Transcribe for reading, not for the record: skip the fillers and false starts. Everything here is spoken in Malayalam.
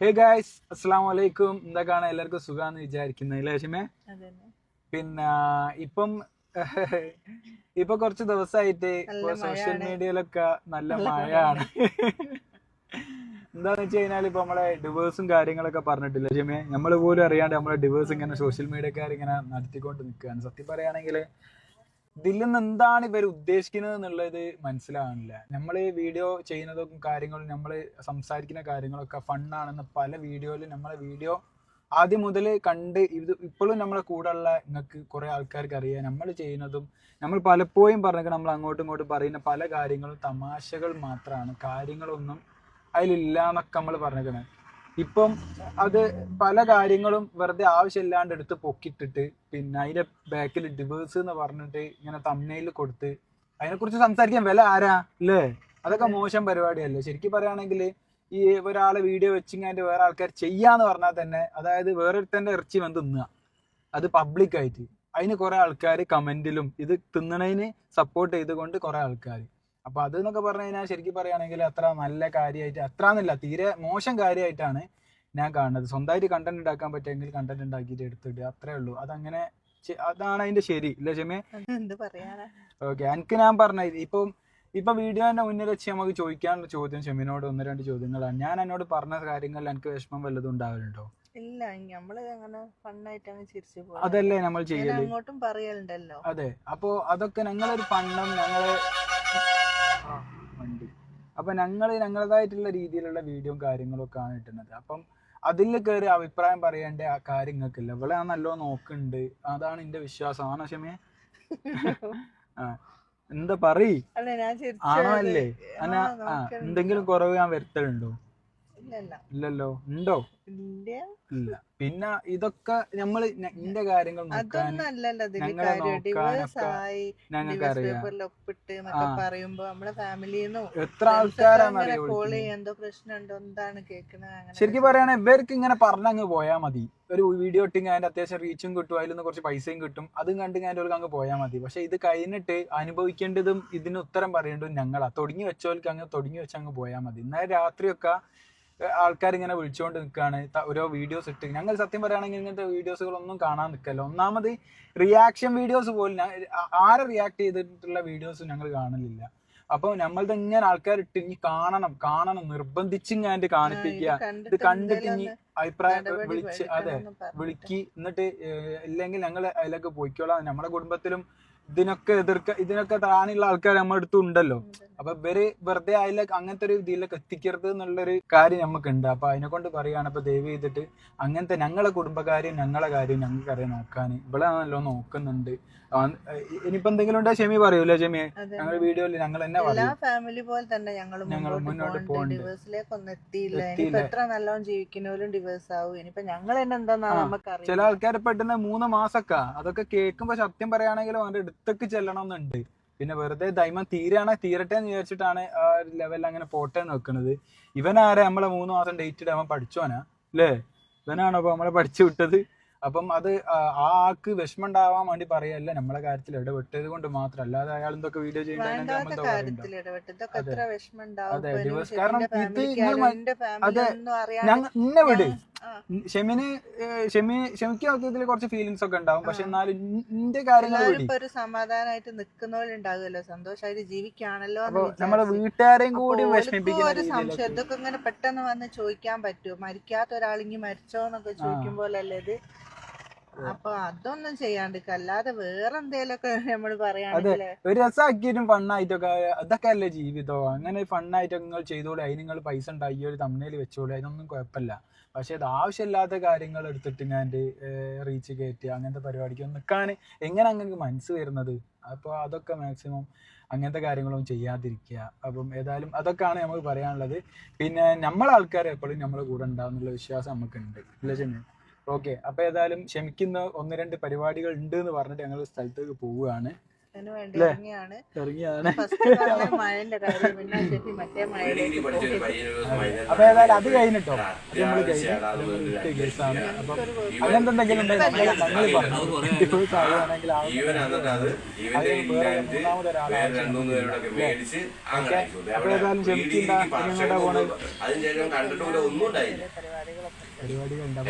ഹേ ഗായ്സ്, അസ്സലാമു അലൈക്കും. എന്തൊക്കെയാണ് എല്ലാവർക്കും സുഖാന്ന് വിചാരിക്കുന്നത് ലേശമേ. പിന്നെ ഇപ്പം ഇപ്പൊ കുറച്ച് ദിവസമായിട്ട് ഇപ്പൊ സോഷ്യൽ മീഡിയയിലൊക്കെ നല്ല മഴയാണ്. എന്താന്ന് വെച്ച് കഴിഞ്ഞാൽ ഇപ്പൊ നമ്മളെ ഡിവേഴ്സും കാര്യങ്ങളൊക്കെ പറഞ്ഞിട്ടില്ല ജിമേ, നമ്മൾ പോലും അറിയാണ്ട് നമ്മളെ ഡിവേഴ്സ് ഇങ്ങനെ സോഷ്യൽ മീഡിയക്കാർ ഇങ്ങനെ നടത്തിക്കൊണ്ട് നിൽക്കുകയാണ്. സത്യം പറയുകയാണെങ്കിൽ ഇതിൽ നിന്ന് എന്താണ് ഇവർ ഉദ്ദേശിക്കുന്നത് എന്നുള്ളത് മനസ്സിലാവുന്നില്ല. നമ്മൾ വീഡിയോ ചെയ്യുന്നതും കാര്യങ്ങളും നമ്മൾ സംസാരിക്കുന്ന കാര്യങ്ങളൊക്കെ ഫണ്ണാണെന്ന് പല വീഡിയോയിലും നമ്മളെ വീഡിയോ ആദ്യം മുതൽ കണ്ട് ഇത് ഇപ്പോഴും നമ്മളെ കൂടെ ഉള്ള നിങ്ങൾക്ക് കുറെ ആൾക്കാർക്ക് അറിയാം. നമ്മൾ ചെയ്യുന്നതും നമ്മൾ പലപ്പോഴും പറഞ്ഞിട്ട് നമ്മൾ അങ്ങോട്ടും ഇങ്ങോട്ടും പറയുന്ന പല കാര്യങ്ങളും തമാശകൾ മാത്രമാണ്, കാര്യങ്ങളൊന്നും അതിലില്ല എന്നൊക്കെ നമ്മൾ പറഞ്ഞിരിക്കണേ. ഇപ്പം അത് പല കാര്യങ്ങളും വെറുതെ ആവശ്യമില്ലാണ്ട് എടുത്ത് പൊക്കിട്ടിട്ട് പിന്നെ അതിന്റെ ബാക്കിൽ ഡിവേഴ്സ് എന്ന് പറഞ്ഞിട്ട് ഇങ്ങനെ തമ്മനയിൽ കൊടുത്ത് അതിനെക്കുറിച്ച് സംസാരിക്കാൻ വില ആരാ അല്ലേ? അതൊക്കെ മോശം പരിപാടിയല്ലേ ശരിക്കും പറയുകയാണെങ്കിൽ. ഈ ഒരാളെ വീഡിയോ വെച്ചിങ്ങാണ്ട് വേറെ ആൾക്കാർ ചെയ്യാന്ന് പറഞ്ഞാൽ തന്നെ, അതായത് വേറൊരുത്തന്റെ ഇറച്ചി വന്ന് തിന്നുക, അത് പബ്ലിക്കായിട്ട് അതിന് കുറെ ആൾക്കാർ കമന്റിലും ഇത് തിന്നണതിന് സപ്പോർട്ട് ചെയ്തുകൊണ്ട് കുറെ ആൾക്കാർ. അപ്പൊ അത് എന്നൊക്കെ പറഞ്ഞു കഴിഞ്ഞാൽ ശരിക്കും പറയുകയാണെങ്കിൽ അത്ര നല്ല കാര്യമായിട്ട് അത്രന്നില്ല, തീരെ മോശം കാര്യമായിട്ടാണ് ഞാൻ കാണുന്നത്. സ്വന്തമായിട്ട് കണ്ടന്റ് ഉണ്ടാക്കാൻ പറ്റുമെങ്കിൽ കണ്ടന്റ് ഉണ്ടാക്കിയിട്ട് എടുത്തിട്ട് അത്രേ ഉള്ളൂ. അതങ്ങനെ അതാണ് അതിന്റെ ശരി ഇല്ല ക്ഷമേ? ഓക്കെ, എനിക്ക് ഞാൻ പറഞ്ഞത് ഇപ്പൊ വീഡിയോന്റെ മുന്നിൽ വെച്ച് നമുക്ക് ചോദിക്കാനുള്ള ചോദ്യം ഷെമിനോട് 1-2 ചോദ്യങ്ങളാണ്. ഞാൻ എന്നോട് പറഞ്ഞ കാര്യങ്ങളിൽ എനിക്ക് വിഷമം വല്ലതും ഉണ്ടാവലുണ്ടോ? ഇല്ല, നമ്മള് അങ്ങനെ ഫണ്ണായിട്ട് ചിരിച്ചു പോകും. അതല്ലേ നമ്മൾ ചെയ്യല്, അങ്ങോട്ടും പറയലുണ്ടല്ലോ. അതെ. അപ്പൊ അതൊക്കെ ഞങ്ങളൊരു ഫണ്ണും ഞങ്ങള് ഉണ്ട്. അപ്പൊ ഞങ്ങളതായിട്ടുള്ള രീതിയിലുള്ള വീഡിയോയും കാര്യങ്ങളും ഒക്കെ ആണ് ഇട്ടുന്നത്. അപ്പം അതിൽ കയറി അഭിപ്രായം പറയേണ്ട ആ കാര്യങ്ങൾക്കില്ല. ഇവിടെ ഞാൻ നല്ലോണം നോക്കുന്നുണ്ട്, അതാണ് എന്റെ വിശ്വാസം. ആണോ ക്ഷമയെ? ആ, എന്താ പറയ്, ആണോ അല്ലേ? എന്തെങ്കിലും കുറവ് ഞാൻ വരുത്തലുണ്ടോ? ഇല്ലല്ലോ. ഉണ്ടോ? ഇല്ല. പിന്നെ ഇതൊക്കെ നമ്മള് എന്റെ കാര്യങ്ങൾ ഞങ്ങളെ ഞങ്ങൾക്ക് അറിയാം. എത്ര ആൾക്കാരാണെന്നറിയോ ശരിക്കും പറയണ ഇവർക്ക് ഇങ്ങനെ പറഞ്ഞങ്ങ് പോയാൽ മതി. ഒരു വീഡിയോ ഇട്ടിങ് അതിന്റെ അത്യാവശ്യം റീച്ചും കിട്ടും, അതിൽ നിന്ന് കുറച്ച് പൈസയും കിട്ടും, അതും കണ്ട് കഴിഞ്ഞവർക്ക് അങ്ങ് പോയാൽ മതി. പക്ഷെ ഇത് കഴിഞ്ഞിട്ട് അനുഭവിക്കേണ്ടതും ഇതിന് ഉത്തരം പറയേണ്ടതും ഞങ്ങളാ. തുടങ്ങി വെച്ചവർക്ക് അങ്ങ് തുടങ്ങി വെച്ചങ്ങ് പോയാൽ മതി. ഇന്നലെ രാത്രിയൊക്കെ ആൾക്കാർ ഇങ്ങനെ വിളിച്ചുകൊണ്ട് നിൽക്കുകയാണ് ഓരോ വീഡിയോസ് ഇട്ട്. ഞങ്ങൾ സത്യം പറയുകയാണെങ്കിൽ ഇങ്ങനത്തെ വീഡിയോസുകളൊന്നും കാണാൻ നിൽക്കല്ലോ. ഒന്നാമത് റിയാക്ഷൻ വീഡിയോസ് പോലും ആരെ റിയാക്ട് ചെയ്തിട്ടുള്ള വീഡിയോസ് ഞങ്ങൾ കാണലില്ല. അപ്പൊ നമ്മളുടെ ഇങ്ങനെ ആൾക്കാർ ഇട്ട് ഇനി കാണണം നിർബന്ധിച്ചും ഞാൻ കാണിപ്പിക്കുക, ഇത് കണ്ടിട്ട് ഇനി അഭിപ്രായം വിളിച്ച് വിളിക്ക്, എന്നിട്ട് ഇല്ലെങ്കിൽ ഞങ്ങൾ അതിലേക്ക് പോയിക്കോളാം. നമ്മുടെ കുടുംബത്തിലും ഇതിനൊക്കെ താനുള്ള ആൾക്കാർ നമ്മുടെ അടുത്തും ഉണ്ടല്ലോ. അപ്പൊ ഇവര് വെറുതെ അതിലേക്ക് അങ്ങനത്തെ ഒരു ഇതിലേക്ക് എത്തിക്കരുത് എന്നുള്ളൊരു കാര്യം നമുക്കുണ്ട്. അപ്പൊ അതിനെ കൊണ്ട് പറയുകയാണ്, ഇപ്പൊ ദയവ് ചെയ്തിട്ട് അങ്ങനത്തെ ഞങ്ങളെ കുടുംബകാര്യം ഞങ്ങളെ കാര്യം ഞങ്ങൾക്കറിയാം നോക്കാൻ. ഇവിടെ നല്ലോ നോക്കുന്നുണ്ട്. ഇനിയിപ്പോ എന്തെങ്കിലും ഉണ്ടോ ഷെമി പറയൂല്ലേ ഷെമിയെ? ഞങ്ങൾ വീഡിയോയിൽ ഞങ്ങൾ തന്നെ പറയും, ഫാമിലി പോലെ തന്നെ ഞങ്ങൾ മുന്നോട്ട് പോകുന്നുണ്ട്. ഡിവേഴ്സിലേക്കൊന്നും എത്തിയില്ല. എത്ര നല്ലോണം ജീവിക്കുന്നവരും ഡിവേഴ്സ് ആവും. ഇനിയിപ്പോ ഞങ്ങൾ തന്നെ എന്താ നമുക്കറിയാം. ചില ആൾക്കാർ പെട്ടെന്ന് 3 മാസമൊക്കെ അതൊക്കെ കേൾക്കുമ്പോ സത്യം പറയുകയാണെങ്കിലും അവന്റെ അടുത്തേക്ക് ചെല്ലണം എന്നുണ്ട്. പിന്നെ വെറുതെ ദൈമം തീരട്ടെ എന്ന് വിചാരിച്ചിട്ടാണ് ആ ഒരു ലെവലിൽ അങ്ങനെ പോട്ടെ വെക്കുന്നത്. ഇവനാരെ നമ്മളെ 3 മാസം ഡേറ്റ് ഇടാൻ പഠിച്ചോനാ അല്ലേ? ഇവനാണോ അപ്പൊ നമ്മളെ പഠിച്ചു വിട്ടത്? അപ്പം അത് ആ ആൾക്ക് വിഷമം ഉണ്ടാവാൻ വേണ്ടി പറയല്ല, നമ്മളെ കാര്യത്തിൽ ഇടപെട്ടത് കൊണ്ട് മാത്രം. അല്ലാതെ അയാൾ എന്തൊക്കെ വീഡിയോ ചെയ്യുന്നുണ്ട്. അതെ, ഡിവേഴ്സ്. കാരണം ഇത് അതെ ഇന്നെ വിട് ക്ഷമിക്ക് ഇതിൽ കുറച്ച് ഫീലിങ്സ് ഒക്കെ ഉണ്ടാവും. പക്ഷെ എന്നാലും ഇന്റെ കാര്യങ്ങൾ സമാധാനമായിട്ട് നിൽക്കുന്നവരുണ്ടാകുമല്ലോ, സന്തോഷമായിട്ട് ജീവിക്കാണല്ലോ. നമ്മളെ വീട്ടുകാരെയും കൂടി വിഷമിപ്പിക്കുന്ന സംശയം ഇതൊക്കെ ഇങ്ങനെ പെട്ടെന്ന് വന്ന് ചോദിക്കാൻ പറ്റുമോ? മരിക്കാത്ത ഒരാളിങ്ങി മരിച്ചോന്നൊക്കെ ചോദിക്കുമ്പോഴല്ലേ ഇത്. അപ്പൊ അതൊന്നും ചെയ്യാണ്ടിരിക്കുക, അല്ലാതെ വേറെ എന്തേലൊക്കെ നമ്മള് പറയാണെങ്കില് ഒരു രസമാക്കിയിട്ടും ഫണ്ണായിട്ടൊക്കെ അതൊക്കെ അല്ലേ ജീവിതം. അങ്ങനെ ഫണ്ണായിട്ടൊക്കെ നിങ്ങൾ ചെയ്തോളൂ, അതിന് നിങ്ങൾ പൈസ ഉണ്ടാക്കി ഒരു തമ്മിൽ വെച്ചോളൂ, അതിനൊന്നും കുഴപ്പമില്ല. പക്ഷെ അത് ആവശ്യമില്ലാത്ത കാര്യങ്ങൾ എടുത്തിട്ട് ഞാൻ റീച്ച് കയറ്റി അങ്ങനത്തെ പരിപാടിക്ക് നിൽക്കാൻ എങ്ങനെ അങ്ങനെ മനസ്സ് വരുന്നത്? അപ്പോൾ അതൊക്കെ മാക്സിമം അങ്ങനത്തെ കാര്യങ്ങളൊന്നും ചെയ്യാതിരിക്കുക. അപ്പം ഏതായാലും അതൊക്കെയാണ് നമുക്ക് പറയാനുള്ളത്. പിന്നെ നമ്മളെ ആൾക്കാർ എപ്പോഴും നമ്മളെ കൂടെ ഉണ്ടാവുന്നുള്ള വിശ്വാസം നമുക്കുണ്ട് ഇല്ല ചെമ്മി? ഓക്കെ, അപ്പൊ ഏതായാലും ക്ഷമിക്കുന്ന 1-2 പരിപാടികൾ ഉണ്ട് എന്ന് പറഞ്ഞിട്ട് ഞങ്ങൾ സ്ഥലത്തേക്ക് പോവുകയാണ്. അതിന് വേണ്ടി ഇറങ്ങിയാണ്. ഇറങ്ങിയാണ്. ഫസ്റ്റ് പറഞ്ഞ മഴന്റെ കാര്യം, പിന്നെ ഷെഫി മറ്റേ മഴയിലേക്ക് പോയി. അപ്പൊ ഏതായാലും അത് കഴിഞ്ഞിട്ടോ, അത് നമ്മള് കഴിഞ്ഞ കേസാണ്. അപ്പം അങ്ങനത്തെ എന്തെങ്കിലും ഉണ്ടെങ്കിൽ ഞങ്ങൾ പറഞ്ഞു ഡിവോഴ്സ് ആവുകയാണെങ്കിൽ അപ്പൊ ഏതായാലും ഷെഫിന്റെ എങ്ങോട്ടാ പോണത്? പരിപാടികൾ ഉണ്ടാവും.